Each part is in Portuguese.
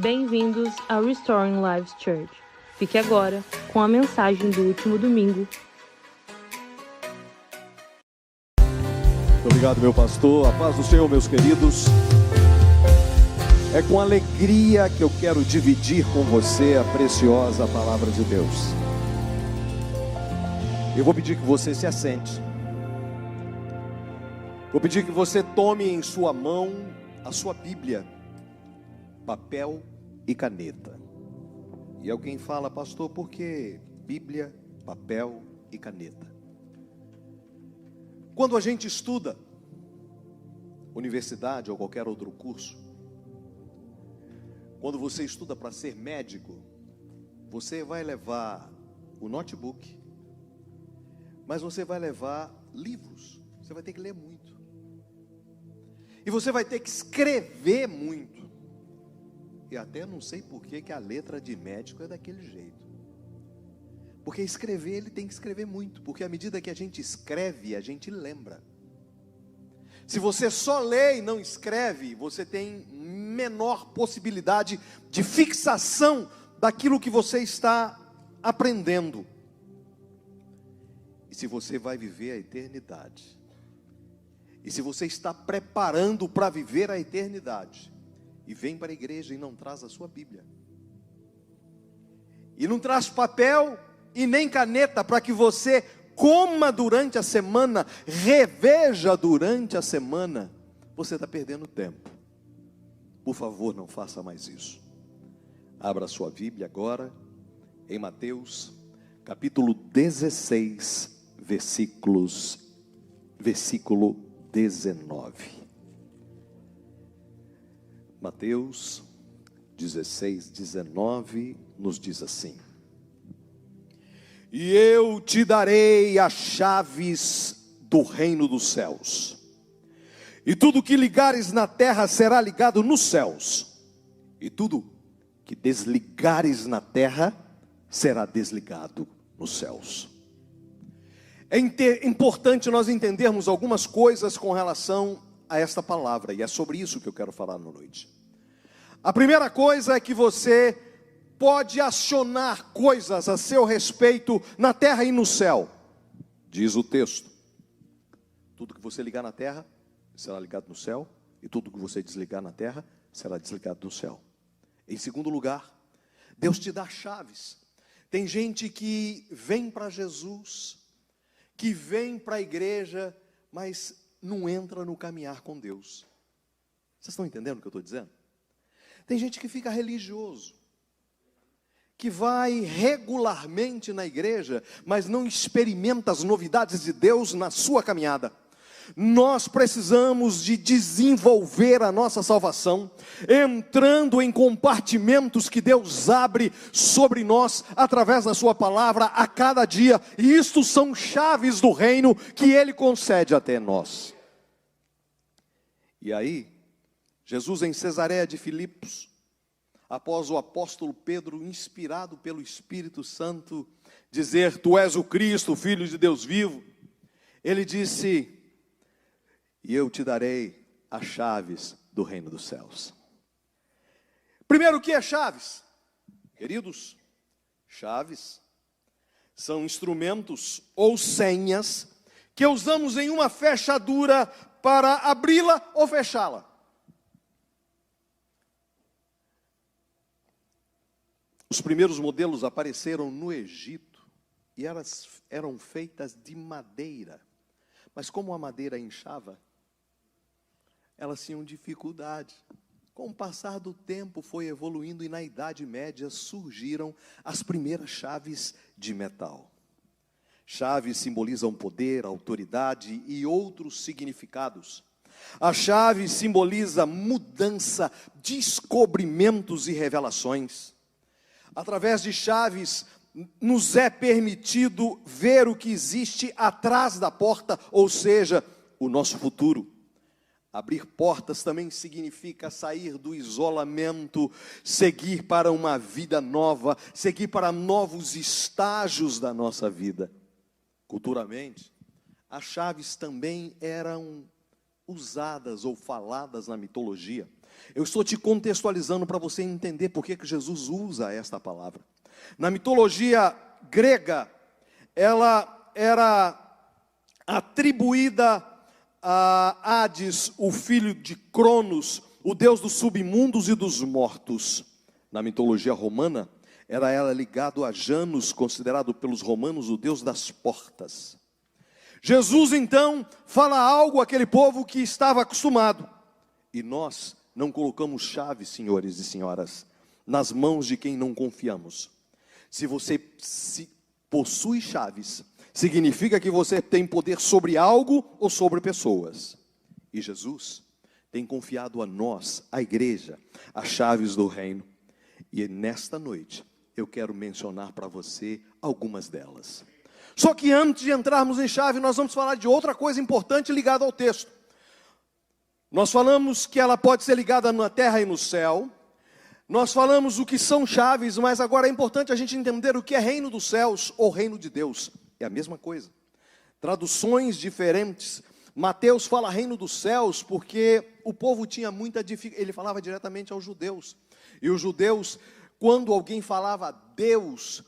Bem-vindos ao Restoring Lives Church. Fique agora com a mensagem do último domingo. Obrigado, meu pastor. A paz do Senhor, meus queridos. É com alegria que eu quero dividir com você a preciosa palavra de Deus. Eu vou pedir que você se assente. Vou pedir que você tome em sua mão a sua Bíblia, papel e caneta. E alguém fala, pastor, por que Bíblia, papel e caneta? Quando a gente estuda, universidade ou qualquer outro curso, quando você estuda para ser médico, você vai levar o notebook, mas você vai levar livros, você vai ter que ler muito. E você vai ter que escrever muito. E até não sei por que a letra de médico é daquele jeito. Porque escrever, ele tem que escrever muito. Porque à medida que a gente escreve, a gente lembra. Se você só lê e não escreve, você tem menor possibilidade de fixação daquilo que você está aprendendo. E se você vai viver a eternidade, e se você está preparando para viver a eternidade, e vem para a igreja e não traz a sua Bíblia, e não traz papel e nem caneta para que você coma durante a semana, reveja durante a semana, você está perdendo tempo. Por favor, não faça mais isso. Abra a sua Bíblia agora em Mateus capítulo 16, versículo 19. Mateus 16, 19 nos diz assim: e eu te darei as chaves do reino dos céus, e tudo que ligares na terra será ligado nos céus, e tudo que desligares na terra será desligado nos céus. É importante nós entendermos algumas coisas com relação a esta palavra, e é sobre isso que eu quero falar na noite. A primeira coisa é que você pode acionar coisas a seu respeito na terra e no céu. Diz o texto: tudo que você ligar na terra será ligado no céu, e tudo que você desligar na terra será desligado no céu. Em segundo lugar, Deus te dá chaves. Tem gente que vem para Jesus, que vem para a igreja, mas não entra no caminhar com Deus. Vocês estão entendendo o que eu estou dizendo? Tem gente que fica religioso, que vai regularmente na igreja, mas não experimenta as novidades de Deus na sua caminhada. Nós precisamos de desenvolver a nossa salvação, entrando em compartimentos que Deus abre sobre nós, através da sua palavra, a cada dia, e isto são chaves do reino, que Ele concede até nós. E aí, Jesus em Cesareia de Filipos, após o apóstolo Pedro, inspirado pelo Espírito Santo, dizer, tu és o Cristo, o Filho de Deus vivo, ele disse, e eu te darei as chaves do reino dos céus. Primeiro, o que é chaves? Queridos, chaves são instrumentos ou senhas que usamos em uma fechadura para abri-la ou fechá-la. Os primeiros modelos apareceram no Egito e elas eram feitas de madeira. Mas como a madeira inchava, elas tinham dificuldade. Com o passar do tempo foi evoluindo e na Idade Média surgiram as primeiras chaves de metal. Chaves simbolizam poder, autoridade e outros significados. A chave simboliza mudança, descobrimentos e revelações. Através de chaves, nos é permitido ver o que existe atrás da porta, ou seja, o nosso futuro. Abrir portas também significa sair do isolamento, seguir para uma vida nova, seguir para novos estágios da nossa vida. Culturalmente, as chaves também eram usadas ou faladas na mitologia. Eu estou te contextualizando para você entender por que Jesus usa esta palavra. Na mitologia grega, ela era atribuída a Hades, o filho de Cronos, o deus dos submundos e dos mortos. Na mitologia romana, era ela ligado a Janus, considerado pelos romanos o deus das portas. Jesus então fala algo àquele povo que estava acostumado. E nós não colocamos chaves, senhores e senhoras, nas mãos de quem não confiamos. Se você possui chaves, significa que você tem poder sobre algo ou sobre pessoas. E Jesus tem confiado a nós, a igreja, as chaves do reino. E nesta noite, eu quero mencionar para você algumas delas. Só que antes de entrarmos em chave, nós vamos falar de outra coisa importante ligada ao texto. Nós falamos que ela pode ser ligada na terra e no céu. Nós falamos o que são chaves, mas agora é importante a gente entender o que é reino dos céus ou reino de Deus. É a mesma coisa. Traduções diferentes. Mateus fala reino dos céus porque o povo tinha muita dificuldade. Ele falava diretamente aos judeus. E os judeus, quando alguém falava Deus,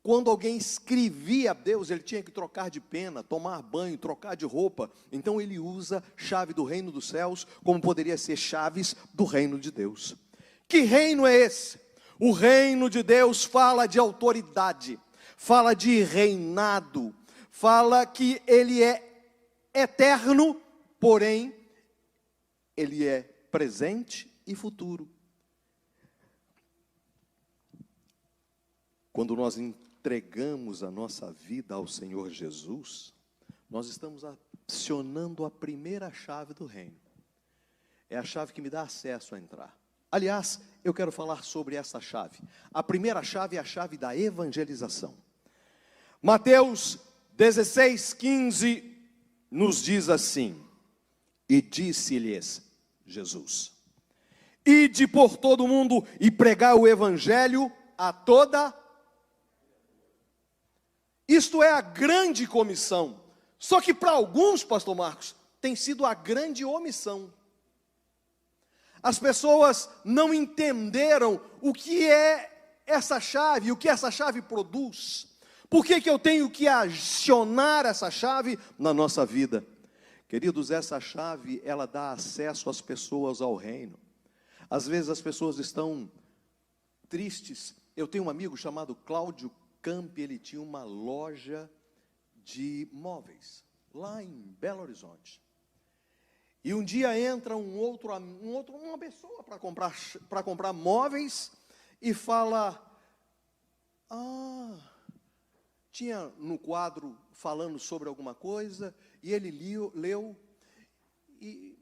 quando alguém escrevia Deus, ele tinha que trocar de pena, tomar banho, trocar de roupa. Então ele usa chave do reino dos céus, como poderia ser chaves do reino de Deus. Que reino é esse? O reino de Deus fala de autoridade, fala de reinado, fala que ele é eterno, porém, ele é presente e futuro. Quando nós entregamos a nossa vida ao Senhor Jesus, nós estamos acionando a primeira chave do reino. É a chave que me dá acesso a entrar. Aliás, eu quero falar sobre essa chave. A primeira chave é a chave da evangelização. Mateus 16:15 nos diz assim: e disse-lhes Jesus: ide por todo o mundo e pregai o evangelho a toda. Isto é a grande comissão. Só que para alguns, pastor Marcos, tem sido a grande omissão. As pessoas não entenderam o que é essa chave, o que essa chave produz. Por que eu tenho que acionar essa chave na nossa vida? Queridos, essa chave, ela dá acesso às pessoas ao reino. Às vezes as pessoas estão tristes. Eu tenho um amigo chamado Cláudio Campi, ele tinha uma loja de móveis, lá em Belo Horizonte. E um dia entra uma pessoa para comprar móveis e fala, tinha no quadro falando sobre alguma coisa, e ele leu, e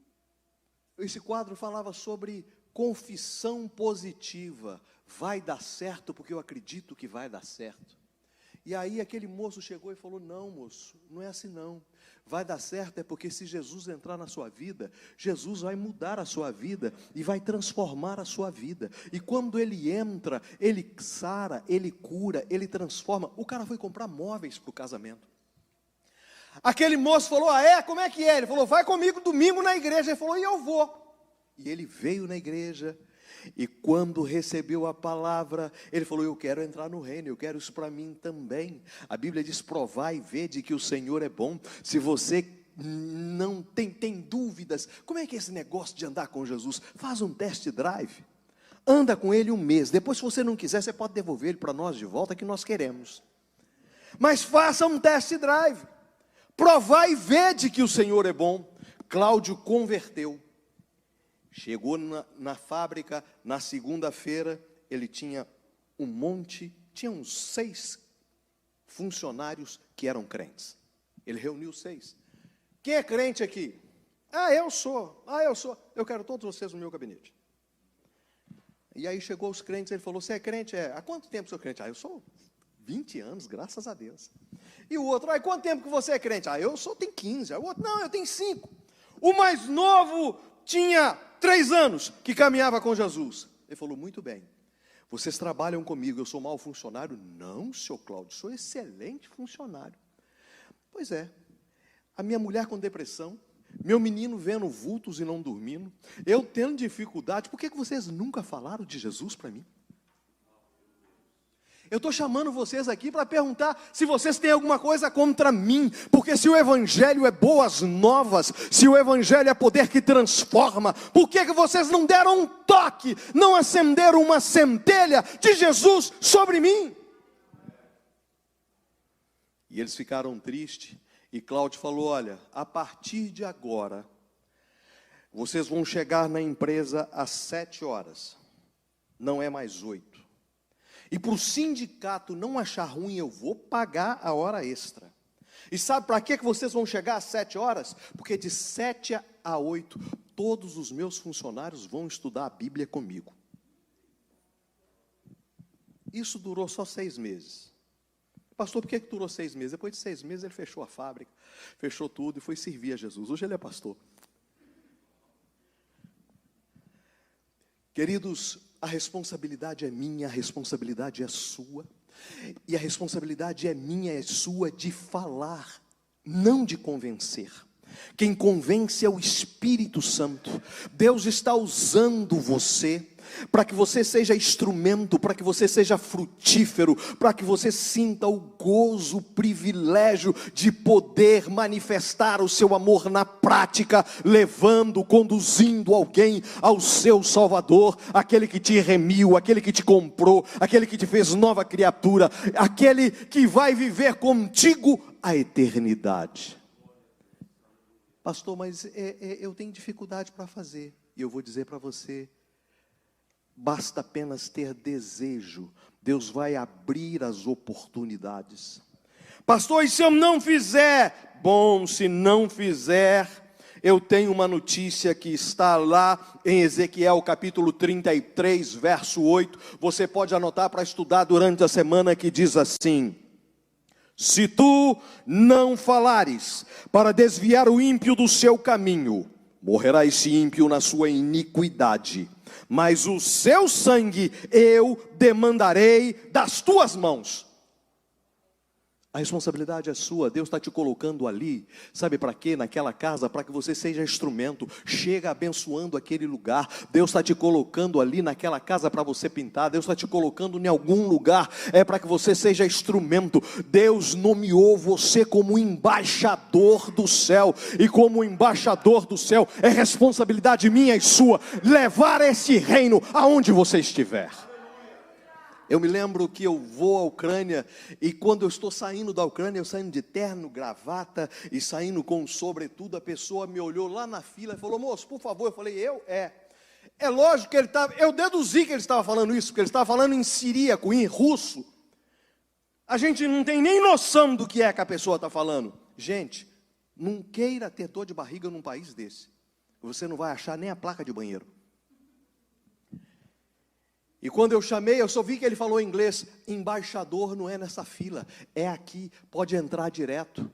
esse quadro falava sobre confissão positiva. Vai dar certo, porque eu acredito que vai dar certo. E aí aquele moço chegou e falou, não moço, não é assim não. Vai dar certo é porque se Jesus entrar na sua vida, Jesus vai mudar a sua vida e vai transformar a sua vida. E quando ele entra, ele sara, ele cura, ele transforma. O cara foi comprar móveis para o casamento. Aquele moço falou, como é que é? Ele falou, vai comigo domingo na igreja. Ele falou, e eu vou. E ele veio na igreja. E quando recebeu a palavra, ele falou, eu quero entrar no reino, eu quero isso para mim também. A Bíblia diz, provai e vede que o Senhor é bom. Se você não tem dúvidas, como é que é esse negócio de andar com Jesus? Faz um test drive, anda com ele um mês, depois se você não quiser, você pode devolver ele para nós de volta, que nós queremos. Mas faça um test drive, provai e vede que o Senhor é bom. Cláudio converteu. Chegou na fábrica, na segunda-feira, ele tinha tinha uns 6 funcionários que eram crentes. Ele reuniu 6. Quem é crente aqui? Eu sou. Eu quero todos vocês no meu gabinete. E aí chegou os crentes, ele falou, você é crente? Há quanto tempo sou crente? Eu sou 20 anos, graças a Deus. E o outro, quanto tempo que você é crente? Tem 15. O outro, não, eu tenho 5. O mais novo tinha 3 anos que caminhava com Jesus. Ele falou, muito bem, vocês trabalham comigo, eu sou mau funcionário? Não, senhor Cláudio, sou excelente funcionário. Pois é, a minha mulher com depressão, Meu menino vendo vultos e não dormindo. Eu tendo dificuldade. Por que vocês nunca falaram de Jesus para mim? Eu estou chamando vocês aqui para perguntar se vocês têm alguma coisa contra mim. Porque se o Evangelho é boas novas, se o Evangelho é poder que transforma, por que vocês não deram um toque, não acenderam uma centelha de Jesus sobre mim? E eles ficaram tristes. E Cláudio falou: olha, a partir de agora, vocês vão chegar na empresa às 7 horas, não é mais 8. E para o sindicato não achar ruim, eu vou pagar a hora extra. E sabe para que vocês vão chegar às 7 horas? Porque de 7 a 8, todos os meus funcionários vão estudar a Bíblia comigo. Isso durou só 6 meses. Pastor, por que durou 6 meses? Depois de 6 meses ele fechou a fábrica, fechou tudo e foi servir a Jesus. Hoje ele é pastor. Queridos, a responsabilidade é minha, a responsabilidade é sua. E a responsabilidade é minha, é sua de falar, não de convencer. Quem convence é o Espírito Santo. Deus está usando você para que você seja instrumento, para que você seja frutífero, para que você sinta o gozo, o privilégio de poder manifestar o seu amor na prática, levando, conduzindo alguém ao seu Salvador, aquele que te remiu, aquele que te comprou, aquele que te fez nova criatura, aquele que vai viver contigo a eternidade. Pastor, mas eu tenho dificuldade para fazer. E eu vou dizer para você, basta apenas ter desejo. Deus vai abrir as oportunidades. Pastor, e se eu não fizer? Bom, se não fizer, eu tenho uma notícia que está lá em Ezequiel capítulo 33, verso 8. Você pode anotar para estudar durante a semana, que diz assim: se tu não falares para desviar o ímpio do seu caminho, morrerá esse ímpio na sua iniquidade, mas o seu sangue eu demandarei das tuas mãos. A responsabilidade é sua. Deus está te colocando ali, sabe para quê? Naquela casa, para que você seja instrumento. Chega abençoando aquele lugar. Deus está te colocando ali naquela casa para você pintar. Deus está te colocando em algum lugar, para que você seja instrumento. Deus nomeou você como embaixador do céu, e como embaixador do céu, é responsabilidade minha e sua, levar esse reino aonde você estiver. Eu me lembro que eu vou à Ucrânia, e quando eu estou saindo da Ucrânia, eu saindo de terno, gravata, e saindo com sobretudo, a pessoa me olhou lá na fila e falou: moço, por favor. Eu falei: é lógico que ele estava, eu deduzi que ele estava falando isso, porque ele estava falando em siríaco, em russo. A gente não tem nem noção do que é que a pessoa está falando. Gente, não queira ter dor de barriga num país desse. Você não vai achar nem a placa de banheiro. E quando eu chamei, eu só vi que ele falou em inglês: embaixador não é nessa fila, é aqui, pode entrar direto.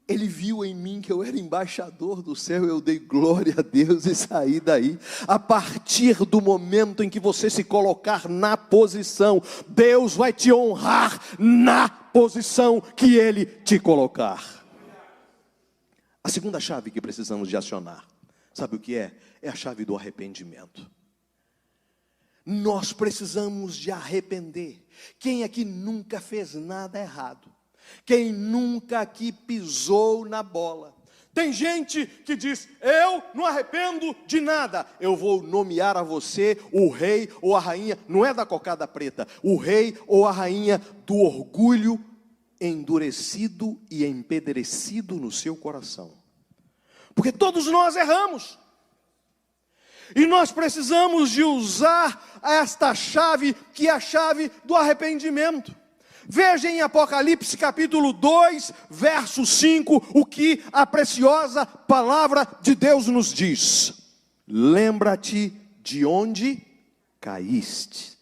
Ele viu em mim que eu era embaixador do céu, eu dei glória a Deus e saí daí. A partir do momento em que você se colocar na posição, Deus vai te honrar na posição que Ele te colocar. A segunda chave que precisamos de acionar, sabe o que é? É a chave do arrependimento. Nós precisamos de arrepender. Quem aqui nunca fez nada errado? Quem nunca aqui pisou na bola? Tem gente que diz: eu não arrependo de nada. Eu vou nomear a você o rei ou a rainha, não é da cocada preta, o rei ou a rainha do orgulho endurecido e empederecido no seu coração. Porque todos nós erramos. E nós precisamos de usar esta chave, que é a chave do arrependimento. Veja em Apocalipse capítulo 2, verso 5, o que a preciosa palavra de Deus nos diz: lembra-te de onde caíste,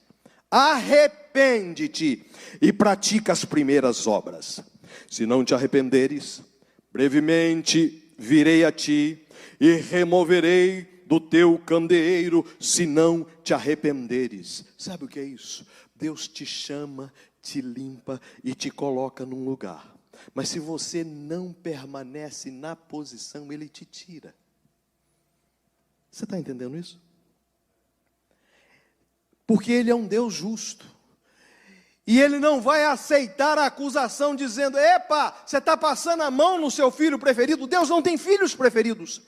arrepende-te e pratica as primeiras obras. Se não te arrependeres, brevemente virei a ti e removerei do teu candeeiro, se não te arrependeres. Sabe o que é isso? Deus te chama, te limpa e te coloca num lugar Mas se você não permanece na posição, Ele te tira. Você está entendendo isso? Porque Ele é um Deus justo. E Ele não vai aceitar a acusação dizendo: epa, você está passando a mão no seu filho preferido. Deus não tem filhos preferidos.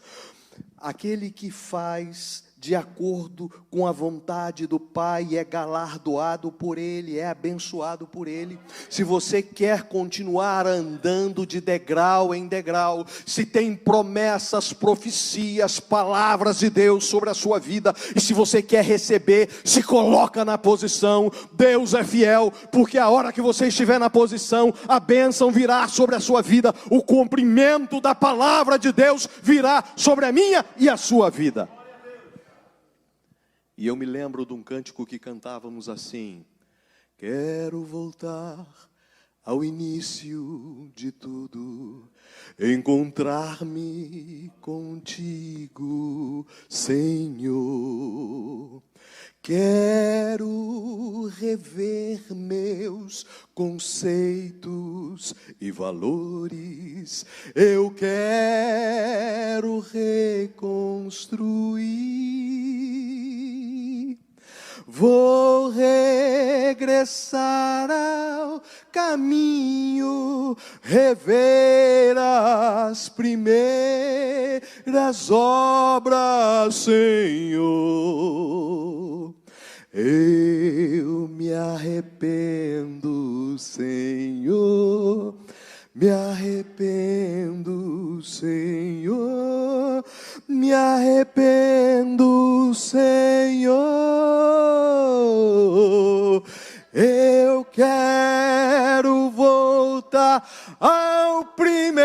Aquele que faz de acordo com a vontade do Pai é galardoado por Ele, é abençoado por Ele. Se você quer continuar andando de degrau em degrau, se tem promessas, profecias, palavras de Deus sobre a sua vida, e se você quer receber, se coloca na posição. Deus é fiel, porque a hora que você estiver na posição, a bênção virá sobre a sua vida, o cumprimento da palavra de Deus virá sobre a minha e a sua vida. E eu me lembro de um cântico que cantávamos assim: quero voltar ao início de tudo, encontrar-me contigo, Senhor. Quero rever meus conceitos e valores, eu quero reconstruir. Vou regressar ao caminho, rever as primeiras obras, Senhor. Eu me arrependo, Senhor. Me arrependo, Senhor, me arrependo, Senhor. Eu quero voltar ao primeiro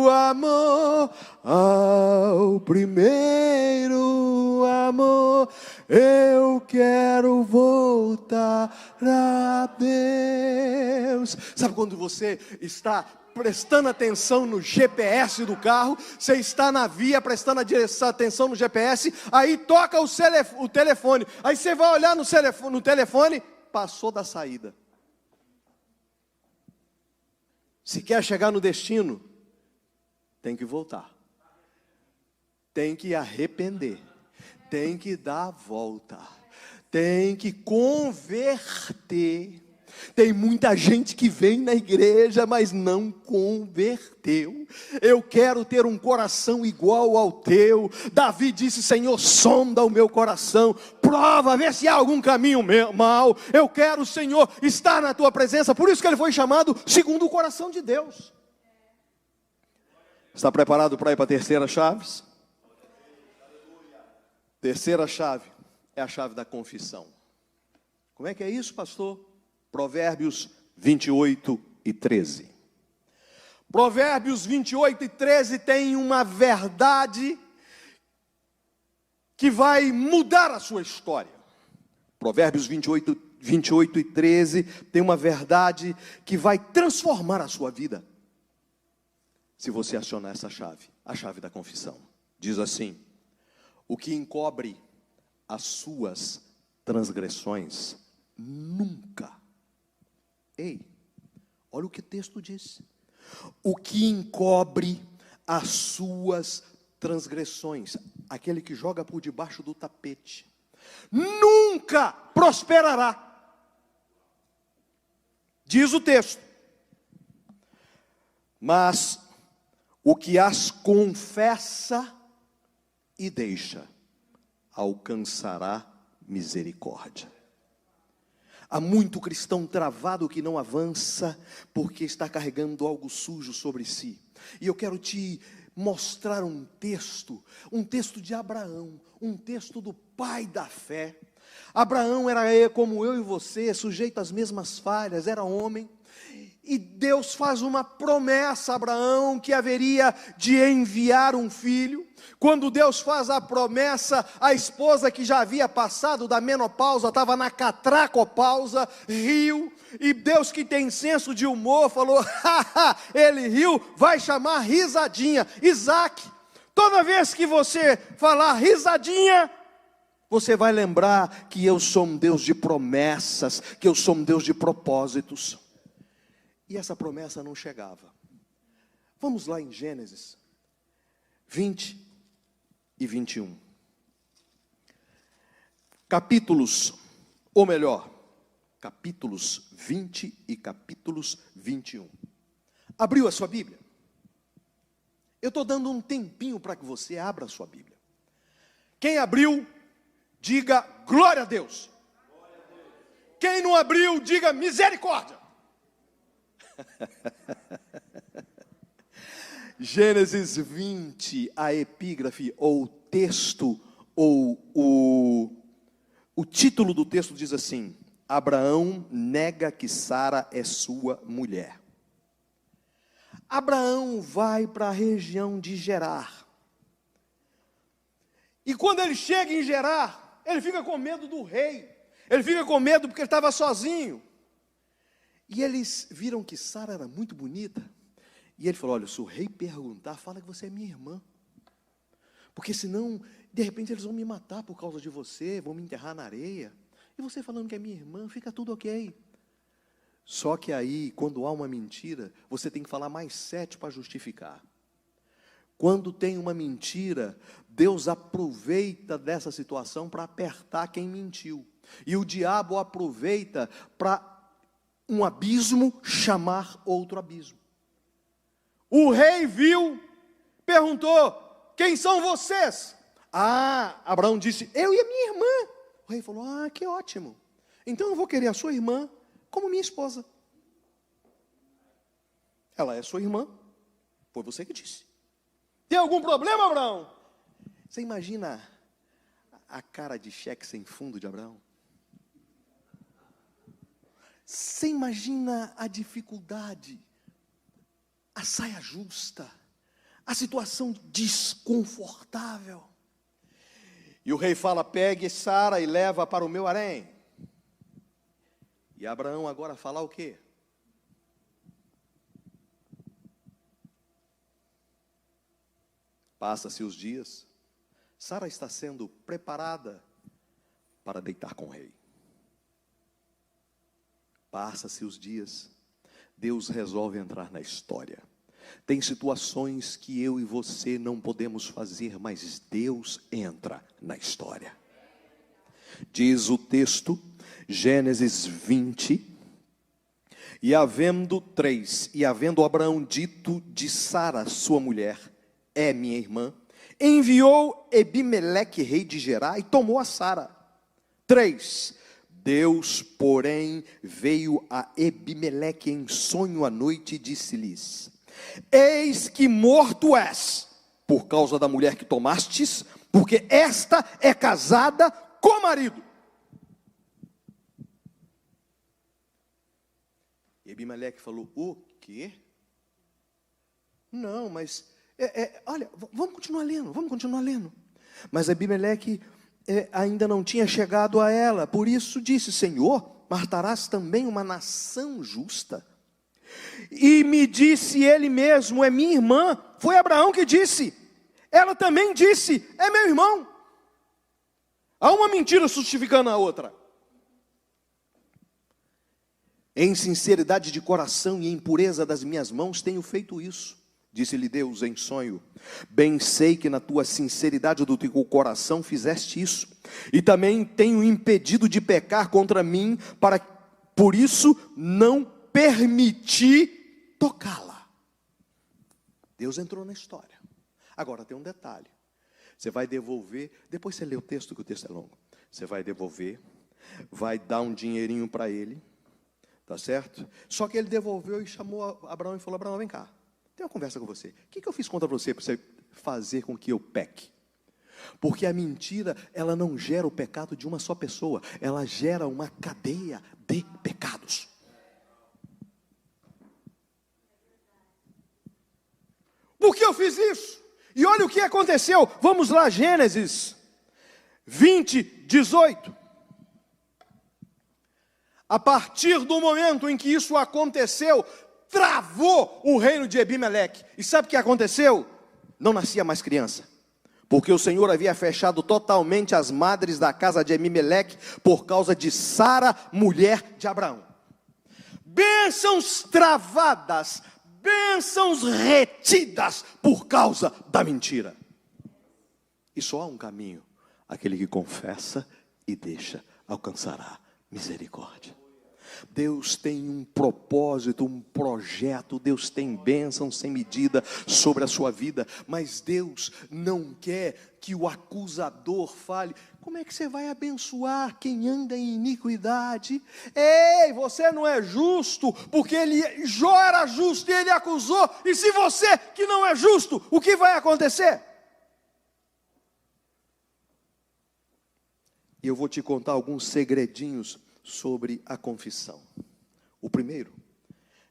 amor, ao primeiro amor. Eu quero voltar a Deus. Sabe quando você está prestando atenção no GPS do carro, você está na via prestando atenção no GPS, aí toca o telefone, aí você vai olhar no telefone, passou da saída. Se quer chegar no destino, tem que voltar, tem que arrepender, tem que dar a volta, tem que converter. Tem muita gente que vem na igreja, mas não converteu. Eu quero ter um coração igual ao teu. Davi disse: Senhor, sonda o meu coração, prova, vê se há algum caminho mau. Eu quero, Senhor, estar na tua presença. Por isso que ele foi chamado segundo o coração de Deus. Está preparado para ir para a terceira chave? Terceira chave é a chave da confissão. Como é que é isso, pastor? Provérbios 28 e 13. Provérbios 28 e 13 tem uma verdade que vai mudar a sua história. Provérbios 28 e 13 tem uma verdade que vai transformar a sua vida, se você acionar essa chave, a chave da confissão. Diz assim: o que encobre as suas transgressões nunca. Ei, olha o que o texto diz. O que encobre as suas transgressões, aquele que joga por debaixo do tapete, nunca prosperará. Diz o texto. Mas o que as confessa e deixa, alcançará misericórdia. Há muito cristão travado que não avança, porque está carregando algo sujo sobre si. E eu quero te mostrar um texto de Abraão, um texto do pai da fé. Abraão era como eu e você, sujeito às mesmas falhas, era homem. E Deus faz uma promessa a Abraão que haveria de enviar um filho. Quando Deus faz a promessa, a esposa que já havia passado da menopausa, estava na catracopausa, riu. E Deus, que tem senso de humor, falou: ele riu, vai chamar risadinha. Isaac, toda vez que você falar risadinha, você vai lembrar que eu sou um Deus de promessas, que eu sou um Deus de propósitos. E essa promessa não chegava. Vamos lá em Gênesis 20 e 21. Capítulos 20 e capítulos 21. Abriu a sua Bíblia? Eu estou dando um tempinho para que você abra a sua Bíblia. Quem abriu, diga glória a Deus. Quem não abriu, diga misericórdia. Gênesis 20, a epígrafe, ou texto, ou o título do texto diz assim: Abraão nega que Sara é sua mulher. Abraão vai para a região de Gerar. E quando ele chega em Gerar, ele fica com medo do rei. Ele fica com medo porque ele estava sozinho. E eles viram que Sara era muito bonita. E ele falou: olha, se o rei perguntar, fala que você é minha irmã. Porque senão, de repente, eles vão me matar por causa de você, vão me enterrar na areia. E você falando que é minha irmã, fica tudo ok. Só que aí, quando há uma mentira, você tem que falar mais 7 para justificar. Quando tem uma mentira, Deus aproveita dessa situação para apertar quem mentiu. E o diabo aproveita para um abismo chamar outro abismo. O rei viu, perguntou: quem são vocês? Abraão disse: eu e a minha irmã. O rei falou: que ótimo. Então eu vou querer a sua irmã como minha esposa. Ela é sua irmã, foi você que disse. Tem algum problema, Abraão? Você imagina a cara de cheque sem fundo de Abraão? Você imagina a dificuldade, a saia justa, a situação desconfortável. E o rei fala: pegue Sara e leva para o meu harém. E Abraão agora fala o quê? Passa-se os dias, Sara está sendo preparada para deitar com o rei. Passa-se os dias, Deus resolve entrar na história. Tem situações que eu e você não podemos fazer, mas Deus entra na história. Diz o texto, Gênesis 20, e havendo Abraão dito de Sara, sua mulher, é minha irmã, enviou Ebimeleque, rei de Gerar, e tomou a Sara. 3, Deus, porém, veio a Ebimeleque em sonho à noite e disse-lhes: eis que morto és, por causa da mulher que tomastes, porque esta é casada com o marido. Ebimeleque falou: o quê? Não, mas, olha, vamos continuar lendo. Mas Ebimeleque ainda não tinha chegado a ela, por isso disse: Senhor, matarás também uma nação justa? E me disse ele mesmo: é minha irmã. Foi Abraão que disse. Ela também disse: é meu irmão. Há uma mentira justificando a outra. Em sinceridade de coração e em pureza das minhas mãos tenho feito isso. Disse-lhe Deus em sonho: bem sei que na tua sinceridade do teu coração fizeste isso, e também tenho impedido de pecar contra mim, por isso não permiti tocá-la. Deus entrou na história. Agora tem um detalhe: você vai devolver, depois você lê o texto, que o texto é longo. Você vai devolver, vai dar um dinheirinho para ele, tá certo? Só que ele devolveu e chamou Abraão e falou: Abraão, vem cá, tem uma conversa com você. O que eu fiz contra você para você fazer com que eu peque? Porque a mentira, ela não gera o pecado de uma só pessoa, ela gera uma cadeia de pecados. Por que eu fiz isso? E olha o que aconteceu. Vamos lá, Gênesis 20, 18. A partir do momento em que isso aconteceu, travou o reino de Ebimeleque. E sabe o que aconteceu? Não nascia mais criança, porque o Senhor havia fechado totalmente as madres da casa de Ebimeleque por causa de Sara, mulher de Abraão. bênçãos travadas, bênçãos retidas por causa da mentira. E só há um caminho: aquele que confessa e deixa alcançará misericórdia. Deus tem um propósito, um projeto, Deus tem bênção sem medida sobre a sua vida, mas Deus não quer que o acusador fale: como é que você vai abençoar quem anda em iniquidade? Ei, você não é justo, porque Jó era justo e ele acusou, e se você que não é justo, o que vai acontecer? E eu vou te contar alguns segredinhos sobre a confissão. O primeiro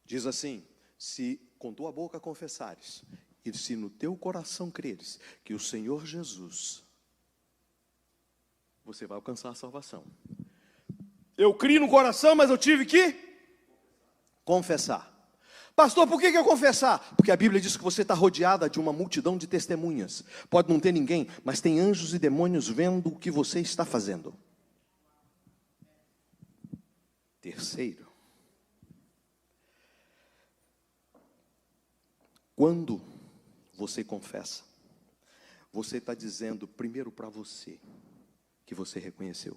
diz assim: se com tua boca confessares e se no teu coração creres que o Senhor Jesus, você vai alcançar a salvação. Eu criei no coração, mas eu tive que confessar. Pastor, por que eu confessar? Porque a Bíblia diz que você está rodeada de uma multidão de testemunhas. Pode não ter ninguém, mas tem anjos e demônios vendo o que você está fazendo. Terceiro, quando você confessa, você está dizendo primeiro para você que você reconheceu.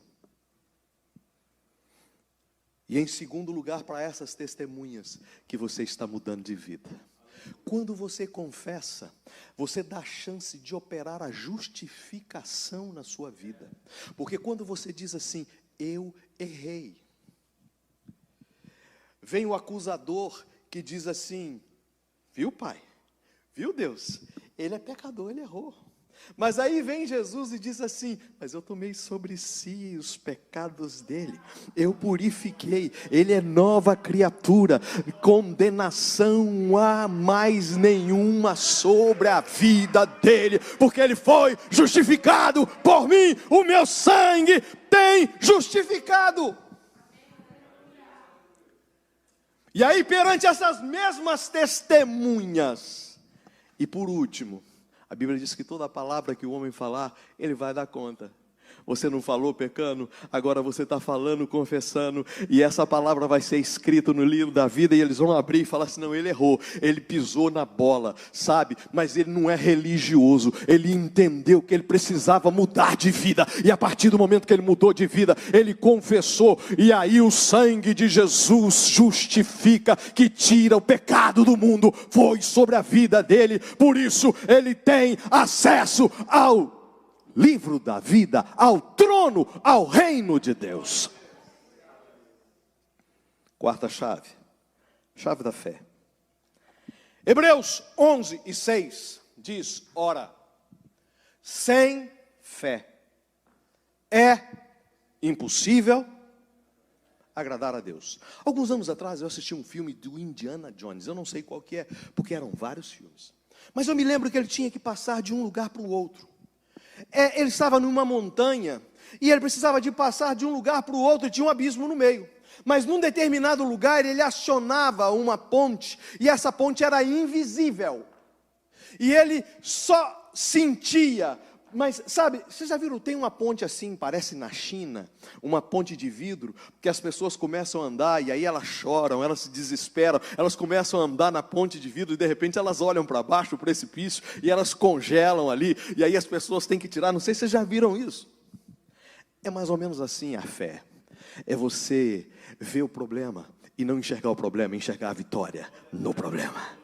E em segundo lugar, para essas testemunhas, que você está mudando de vida. Quando você confessa, você dá a chance de operar a justificação na sua vida. Porque quando você diz assim: eu errei, vem o acusador que diz assim: viu, pai? Viu, Deus? Ele é pecador, ele errou. Mas aí vem Jesus e diz assim: mas eu tomei sobre si os pecados dele, eu purifiquei, ele é nova criatura, condenação há mais nenhuma sobre a vida dele, porque ele foi justificado por mim, o meu sangue tem justificado. E aí, perante essas mesmas testemunhas, e por último, a Bíblia diz que toda palavra que o homem falar, ele vai dar conta. Você não falou pecando, agora você está falando, confessando, e essa palavra vai ser escrita no livro da vida, e eles vão abrir e falar assim: não, ele errou, ele pisou na bola, sabe? Mas ele não é religioso, ele entendeu que ele precisava mudar de vida, e a partir do momento que ele mudou de vida, ele confessou, e aí o sangue de Jesus justifica, que tira o pecado do mundo, foi sobre a vida dele, por isso ele tem acesso ao livro da vida, ao trono, ao reino de Deus. Quarta chave, chave da fé. Hebreus 11:6 diz: ora, sem fé é impossível agradar a Deus. Alguns anos atrás eu assisti um filme do Indiana Jones, eu não sei qual que é, porque eram vários filmes, mas eu me lembro que ele tinha que passar de um lugar para o outro. Ele estava numa montanha e ele precisava de passar de um lugar para o outro, e tinha um abismo no meio. Mas num determinado lugar ele acionava uma ponte, e essa ponte era invisível. E ele só sentia. Mas sabe, vocês já viram, tem uma ponte assim, parece na China, uma ponte de vidro, que as pessoas começam a andar, e aí elas choram, elas se desesperam, elas começam a andar na ponte de vidro, e de repente elas olham para baixo, o precipício, e elas congelam ali, e aí as pessoas têm que tirar. Não sei se vocês já viram isso. É mais ou menos assim a fé, é você ver o problema, e não enxergar o problema, enxergar a vitória no problema.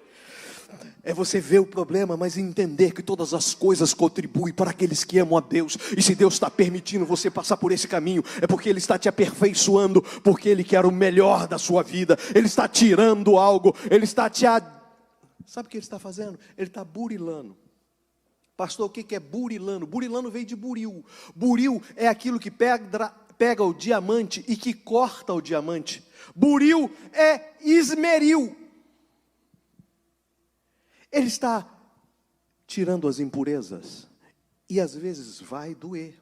É você ver o problema, mas entender que todas as coisas contribuem para aqueles que amam a Deus. E se Deus está permitindo você passar por esse caminho, é porque Ele está te aperfeiçoando, porque Ele quer o melhor da sua vida. Ele está tirando algo, Ele está Sabe o que Ele está fazendo? Ele está burilando. Pastor, o que é burilando? Burilando veio de buril. Buril é aquilo que pega o diamante e que corta o diamante. Buril é esmeril. Ele está tirando as impurezas, e às vezes vai doer,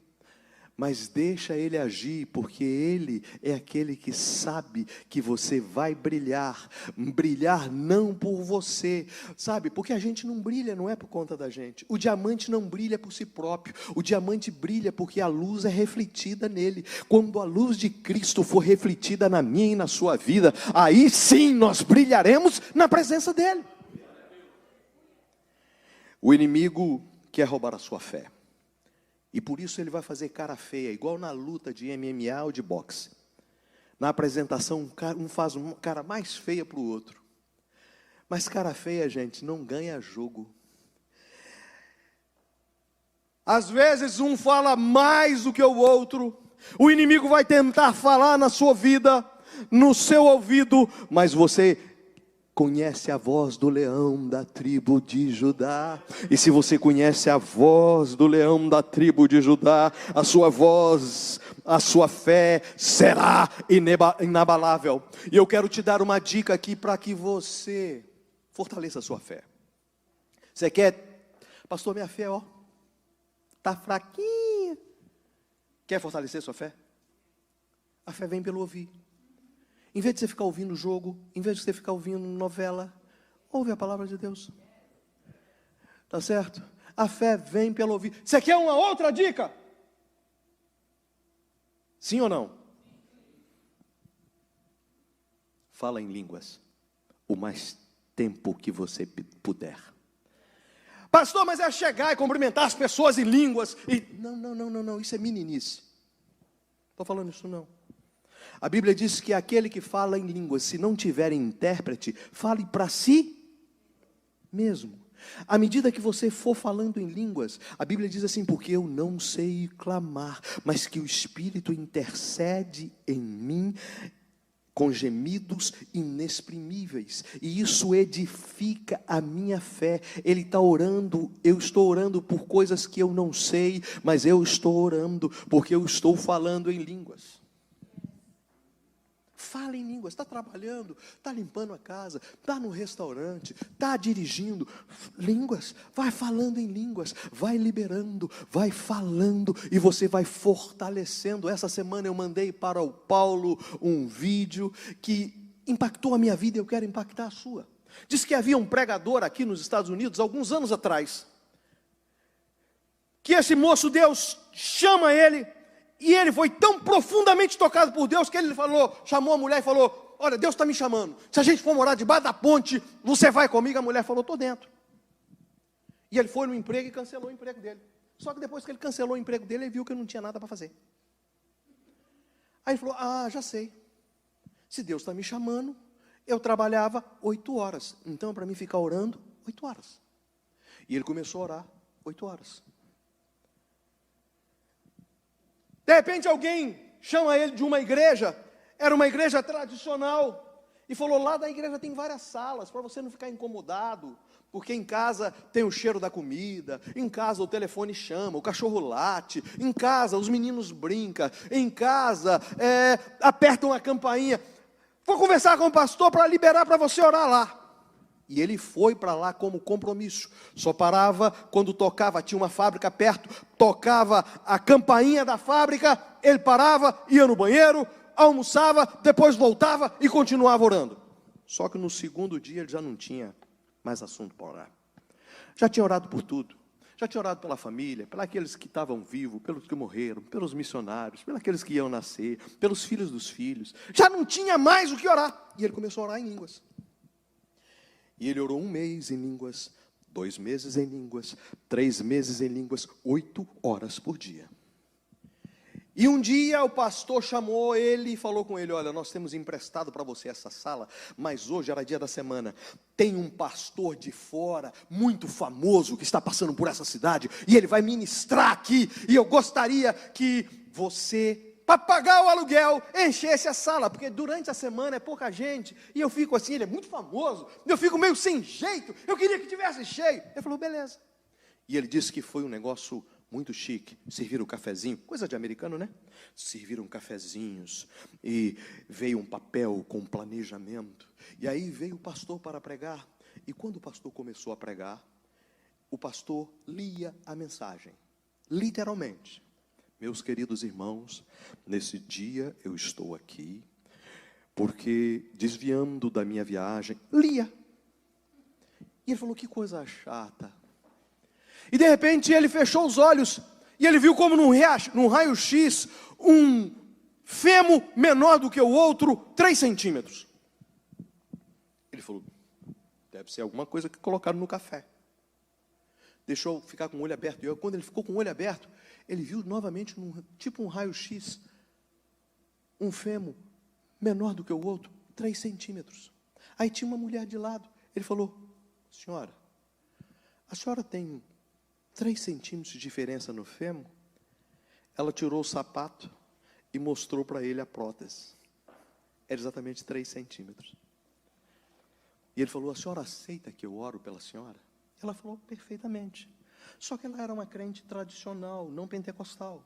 Mas deixa ele agir, porque ele é aquele que sabe que você vai brilhar. Brilhar não por você, sabe? Porque a gente não brilha, não é por conta da gente. O diamante não brilha por si próprio. O diamante brilha porque a luz é refletida nele. Quando a luz de Cristo for refletida na minha e na sua vida, aí sim nós brilharemos na presença dele. O inimigo quer roubar a sua fé. E por isso ele vai fazer cara feia, igual na luta de MMA ou de boxe. Na apresentação, um faz uma cara mais feia para o outro. Mas cara feia, gente, não ganha jogo. Às vezes um fala mais do que o outro. O inimigo vai tentar falar na sua vida, no seu ouvido, mas você conhece a voz do leão da tribo de Judá. E se você conhece a voz do leão da tribo de Judá, a sua voz, a sua fé será inabalável. E eu quero te dar uma dica aqui para que você fortaleça a sua fé. Você quer, pastor, minha fé, está fraquinha. Quer fortalecer a sua fé? A fé vem pelo ouvir. Em vez de você ficar ouvindo jogo, em vez de você ficar ouvindo novela, ouve a palavra de Deus. Tá certo? A fé vem pelo ouvir. Você quer uma outra dica? Sim ou não? Fala em línguas o mais tempo que você puder. Pastor, mas é chegar e cumprimentar as pessoas em línguas. Não, isso é meninice. Estou falando isso não. A Bíblia diz que aquele que fala em línguas, se não tiver intérprete, fale para si mesmo. À medida que você for falando em línguas, a Bíblia diz assim, porque eu não sei clamar, mas que o Espírito intercede em mim com gemidos inexprimíveis, e isso edifica a minha fé. Ele está orando, eu estou orando por coisas que eu não sei, mas eu estou orando porque eu estou falando em línguas. Fala em línguas, está trabalhando, está limpando a casa, está no restaurante, está dirigindo, línguas, vai falando em línguas, vai liberando, vai falando, e você vai fortalecendo. Essa semana eu mandei para o Paulo um vídeo que impactou a minha vida e eu quero impactar a sua. Diz que havia um pregador aqui nos Estados Unidos, alguns anos atrás, que esse moço, Deus chama ele, e ele foi tão profundamente tocado por Deus, que ele chamou a mulher e falou, olha, Deus está me chamando, se a gente for morar debaixo da ponte, você vai comigo? A mulher falou, estou dentro. E ele foi no emprego e cancelou o emprego dele. Só que depois que ele cancelou o emprego dele, ele viu que não tinha nada para fazer. Aí ele falou, já sei, se Deus está me chamando, eu trabalhava 8 horas, então para mim ficar orando, 8 horas. E ele começou a orar 8 horas. De repente alguém chama ele de uma igreja, era uma igreja tradicional, e falou, lá da igreja tem várias salas, para você não ficar incomodado, porque em casa tem o cheiro da comida, em casa o telefone chama, o cachorro late, em casa os meninos brincam, em casa apertam a campainha. Vou conversar com o pastor para liberar para você orar lá. E ele foi para lá como compromisso. Só parava quando tocava, tinha uma fábrica perto, tocava a campainha da fábrica, ele parava, ia no banheiro, almoçava, depois voltava e continuava orando. Só que no segundo dia ele já não tinha mais assunto para orar. Já tinha orado por tudo. Já tinha orado pela família, pelos aqueles que estavam vivos, pelos que morreram, pelos missionários, pelos aqueles que iam nascer, pelos filhos dos filhos. Já não tinha mais o que orar. E ele começou a orar em línguas. E ele orou 1 mês em línguas, 2 meses em línguas, 3 meses em línguas, 8 horas por dia. E um dia o pastor chamou ele e falou com ele, olha, nós temos emprestado para você essa sala, mas hoje era dia da semana, tem um pastor de fora, muito famoso, que está passando por essa cidade, e ele vai ministrar aqui, e eu gostaria que você, para pagar o aluguel, enchesse a sala, porque durante a semana é pouca gente, e eu fico assim, ele é muito famoso, eu fico meio sem jeito, eu queria que tivesse cheio. Ele falou, beleza. E ele disse que foi um negócio muito chique, serviram um cafezinho, coisa de americano, né? Serviram cafezinhos, e veio um papel com planejamento, e aí veio o pastor para pregar, e quando o pastor começou a pregar, o pastor lia a mensagem, literalmente, Meus queridos irmãos, nesse dia eu estou aqui, porque desviando da minha viagem, lia. E ele falou, que coisa chata. E de repente ele fechou os olhos, e ele viu como num raio-x, um fêmur menor do que o outro, 3 centímetros. Ele falou, deve ser alguma coisa que colocaram no café. Deixou ficar com o olho aberto. E quando ele ficou com o olho aberto, ele viu novamente, tipo um raio-x, um fêmur menor do que o outro, 3 centímetros. Aí tinha uma mulher de lado. Ele falou, senhora, a senhora tem 3 centímetros de diferença no fêmur? Ela tirou o sapato e mostrou para ele a prótese. Era exatamente 3 centímetros. E ele falou, a senhora aceita que eu oro pela senhora? Ela falou, perfeitamente. Só que ela era uma crente tradicional, não pentecostal.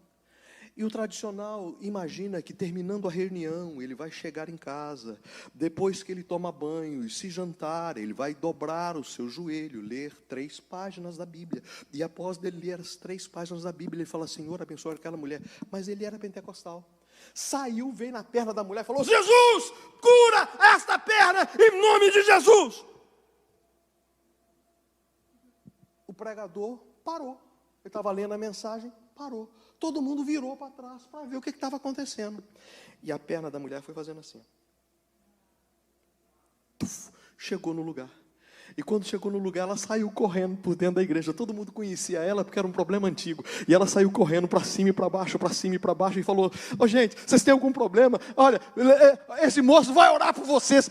E o tradicional imagina que terminando a reunião, ele vai chegar em casa, depois que ele toma banho e se jantar, ele vai dobrar o seu joelho, ler 3 páginas da Bíblia. E após ele ler as 3 páginas da Bíblia, ele fala, Senhor, abençoe aquela mulher. Mas ele era pentecostal. Saiu, veio na perna da mulher e falou, Jesus, cura esta perna em nome de Jesus. O pregador parou. Ele estava lendo a mensagem, parou. Todo mundo virou para trás para ver o que estava acontecendo. E a perna da mulher foi fazendo assim. Chegou no lugar. E quando chegou no lugar, ela saiu correndo por dentro da igreja. Todo mundo conhecia ela, porque era um problema antigo. E ela saiu correndo para cima e para baixo, e falou, ô gente, vocês têm algum problema? Olha, esse moço vai orar por vocês.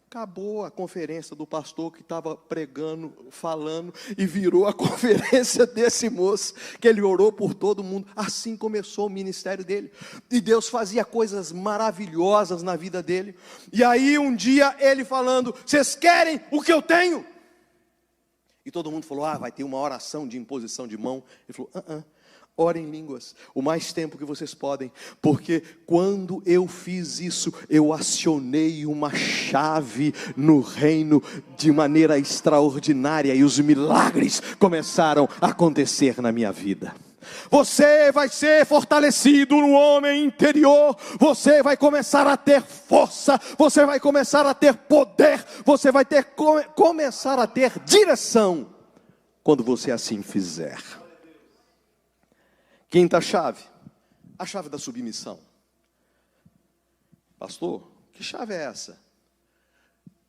Acabou a conferência do pastor que estava pregando, falando, e virou a conferência desse moço, que ele orou por todo mundo. Assim começou o ministério dele. E Deus fazia coisas maravilhosas na vida dele. E aí um dia ele falando, vocês querem o que eu tenho? E todo mundo falou, vai ter uma oração de imposição de mão. Ele falou, orem em línguas, o mais tempo que vocês podem, porque quando eu fiz isso, eu acionei uma chave no reino de maneira extraordinária, e os milagres começaram a acontecer na minha vida. Você vai ser fortalecido no homem interior, você vai começar a ter força, você vai começar a ter poder, você vai começar a ter direção, quando você assim fizer. Quinta chave, a chave da submissão. Pastor, que chave é essa?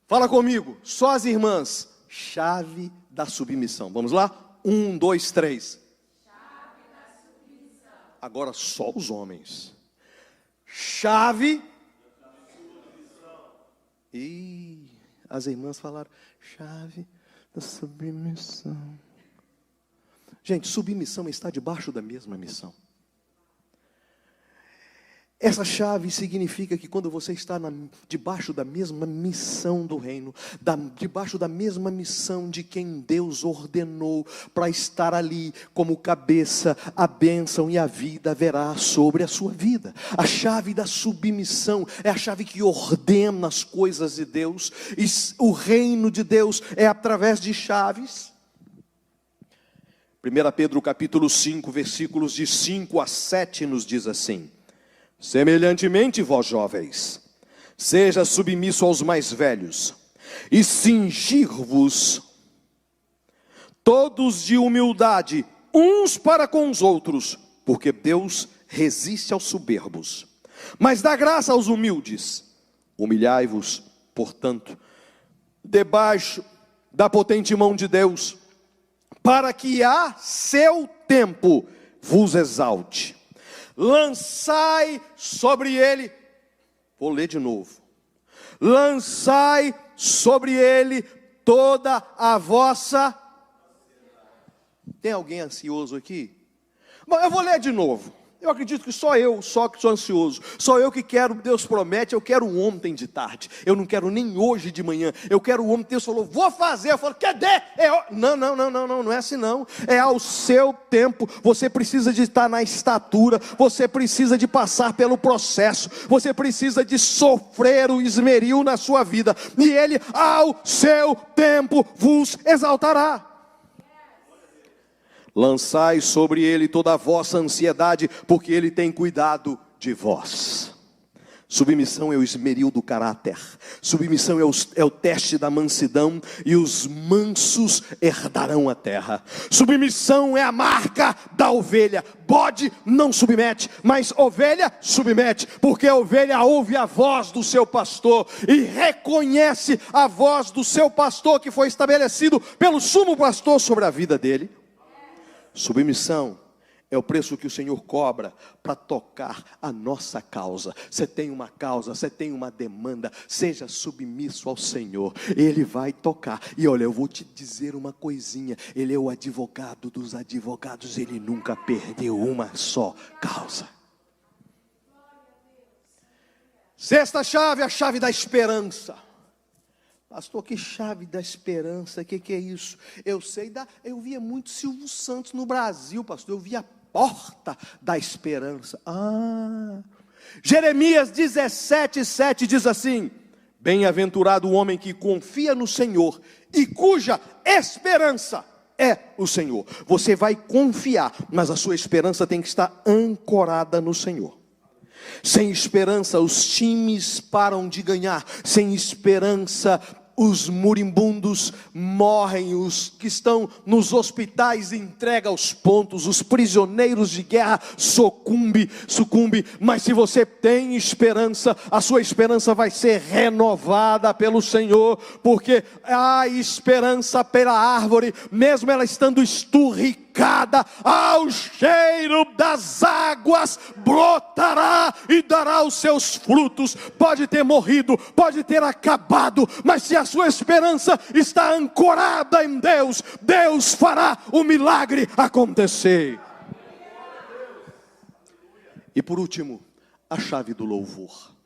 Fala comigo, só as irmãs. Chave da submissão. Vamos lá? 1, 2, 3. Chave da submissão. Agora só os homens. Chave da submissão. E as irmãs falaram, chave da submissão. Gente, submissão está debaixo da mesma missão. Essa chave significa que quando você está debaixo da mesma missão do reino, debaixo da mesma missão de quem Deus ordenou para estar ali como cabeça, a bênção e a vida verá sobre a sua vida. A chave da submissão é a chave que ordena as coisas de Deus, e o reino de Deus é através de chaves. 1 Pedro capítulo 5, versículos de 5 a 7 nos diz assim: semelhantemente, vós jovens, seja submisso aos mais velhos, e cingir-vos todos de humildade, uns para com os outros, porque Deus resiste aos soberbos, mas dá graça aos humildes. Humilhai-vos, portanto, debaixo da potente mão de Deus, para que a seu tempo vos exalte. Lançai sobre ele, vou ler de novo, lançai sobre ele toda a vossa... Tem alguém ansioso aqui? Bom, eu vou ler de novo. Eu acredito que só que sou ansioso. Só eu que quero, Deus promete, eu quero ontem de tarde. Eu não quero nem hoje de manhã. Eu quero ontem, Deus falou, vou fazer. Eu falo, cadê? Não é assim não. É ao seu tempo. Você precisa de estar na estatura. Você precisa de passar pelo processo. Você precisa de sofrer o esmeril na sua vida. E Ele, ao seu tempo, vos exaltará. Lançai sobre ele toda a vossa ansiedade, porque ele tem cuidado de vós. Submissão é o esmeril do caráter. Submissão é o teste da mansidão. E os mansos herdarão a terra. Submissão é a marca da ovelha. Bode não submete, mas ovelha submete. Porque a ovelha ouve a voz do seu pastor e reconhece a voz do seu pastor, que foi estabelecido pelo sumo pastor sobre a vida dele. Submissão é o preço que o Senhor cobra para tocar a nossa causa. Você tem uma causa, você tem uma demanda, seja submisso ao Senhor, Ele vai tocar. E olha, eu vou te dizer uma coisinha, Ele é o advogado dos advogados, Ele nunca perdeu uma só causa. Sexta chave, a chave da esperança. Pastor, que chave da esperança, que é isso? Eu via muito Silvio Santos no Brasil, pastor, eu via a porta da esperança. Jeremias 17:7 diz assim: bem-aventurado o homem que confia no Senhor e cuja esperança é o Senhor. Você vai confiar, mas a sua esperança tem que estar ancorada no Senhor. Sem esperança os times param de ganhar. Sem esperança os moribundos morrem. Os que estão nos hospitais entregam os pontos. Os prisioneiros de guerra sucumbem. Mas se você tem esperança, a sua esperança vai ser renovada pelo Senhor. Porque há esperança pela árvore, mesmo ela estando esturricada, ao cheiro das águas brotará e dará os seus frutos. Pode ter morrido, pode ter acabado, mas se a sua esperança está ancorada em Deus, Deus fará o milagre acontecer. E por último, a chave do louvor.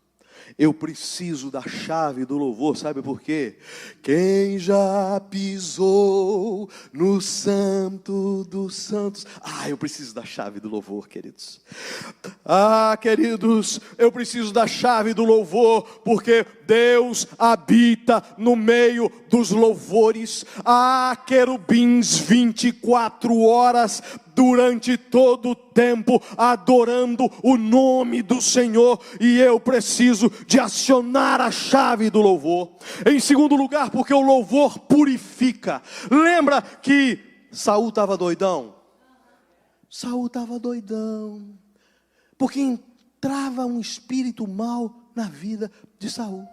Eu preciso da chave do louvor, sabe por quê? Quem já pisou no santo dos santos? Eu preciso da chave do louvor, queridos. Queridos, eu preciso da chave do louvor, porque Deus habita no meio dos louvores. Querubins 24 horas durante todo o tempo adorando o nome do Senhor, e eu preciso de acionar a chave do louvor. Em segundo lugar, porque o louvor purifica. Lembra que Saul estava doidão? Saul estava doidão, porque entrava um espírito mau na vida de Saul.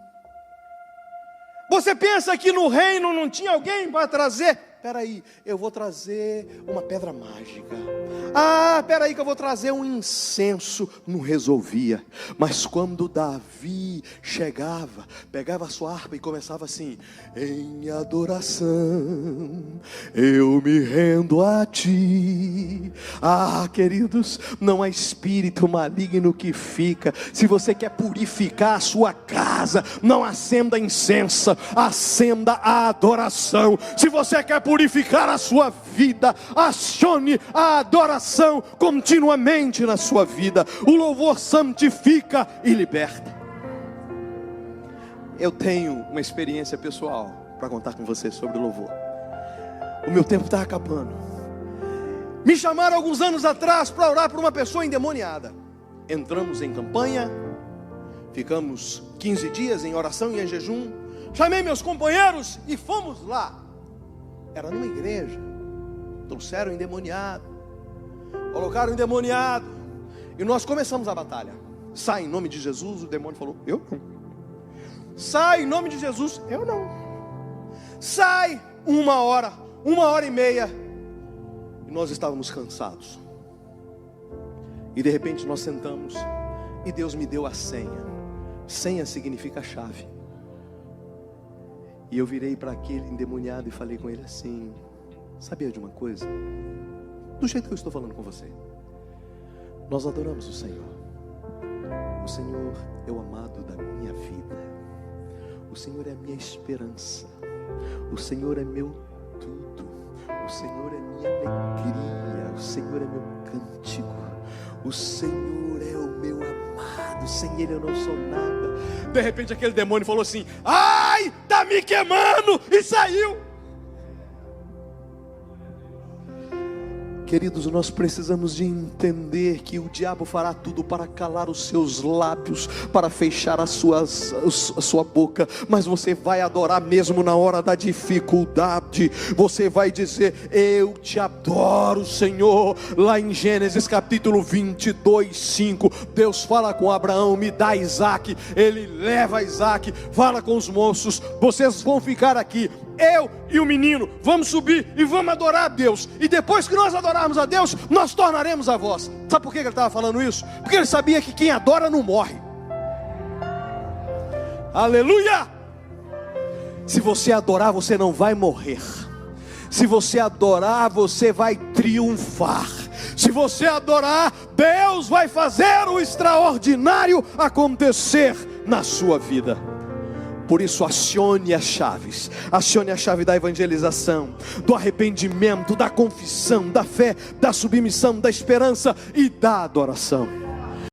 Você pensa que no reino não tinha alguém para trazer? Peraí, eu vou trazer uma pedra mágica. Peraí que eu vou trazer um incenso. Não resolvia. Mas quando Davi chegava, pegava a sua harpa e começava assim: em adoração eu me rendo a ti. Queridos, não há espírito maligno que fica. Se você quer purificar a sua casa, não acenda incenso, acenda a adoração. Se você quer purificar a sua vida, acione a adoração continuamente na sua vida. O louvor santifica e liberta. Eu tenho uma experiência pessoal para contar com você sobre o louvor. O meu tempo está acabando. Me chamaram alguns anos atrás para orar por uma pessoa endemoniada. Entramos em campanha, ficamos 15 dias em oração e em jejum. Chamei meus companheiros e fomos lá. Era numa igreja. Trouxeram o endemoniado, colocaram o endemoniado, e nós começamos a batalha. Sai em nome de Jesus. O demônio falou: eu não. Sai em nome de Jesus. Eu não. Sai 1 hora, 1h30, e nós estávamos cansados. E de repente nós sentamos, e Deus me deu a senha. Senha significa chave. E eu virei para aquele endemoniado e falei com ele assim: sabia de uma coisa? Do jeito que eu estou falando com você, nós adoramos o Senhor. O Senhor é o amado da minha vida. O Senhor é a minha esperança. O Senhor é meu tudo. O Senhor é minha alegria. O Senhor é meu cântico. O Senhor é o meu amado. Sem Ele eu não sou nada. De repente aquele demônio falou assim: ai, tá me queimando, e saiu. Queridos, nós precisamos de entender que o diabo fará tudo para calar os seus lábios, para fechar a sua boca, mas você vai adorar mesmo na hora da dificuldade. Você vai dizer: eu te adoro, Senhor. Lá em Gênesis capítulo 22, 5, Deus fala com Abraão: me dá Isaac. Ele leva Isaac, fala com os moços: vocês vão ficar aqui, eu e o menino, vamos subir e vamos adorar a Deus, e depois que nós adorarmos a Deus, nós tornaremos a voz. Sabe por que ele estava falando isso? Porque ele sabia que quem adora não morre. Aleluia! Se você adorar, você não vai morrer. Se você adorar, você vai triunfar. Se você adorar, Deus vai fazer o extraordinário acontecer na sua vida. Por isso, acione as chaves. Acione a chave da evangelização, do arrependimento, da confissão, da fé, da submissão, da esperança e da adoração.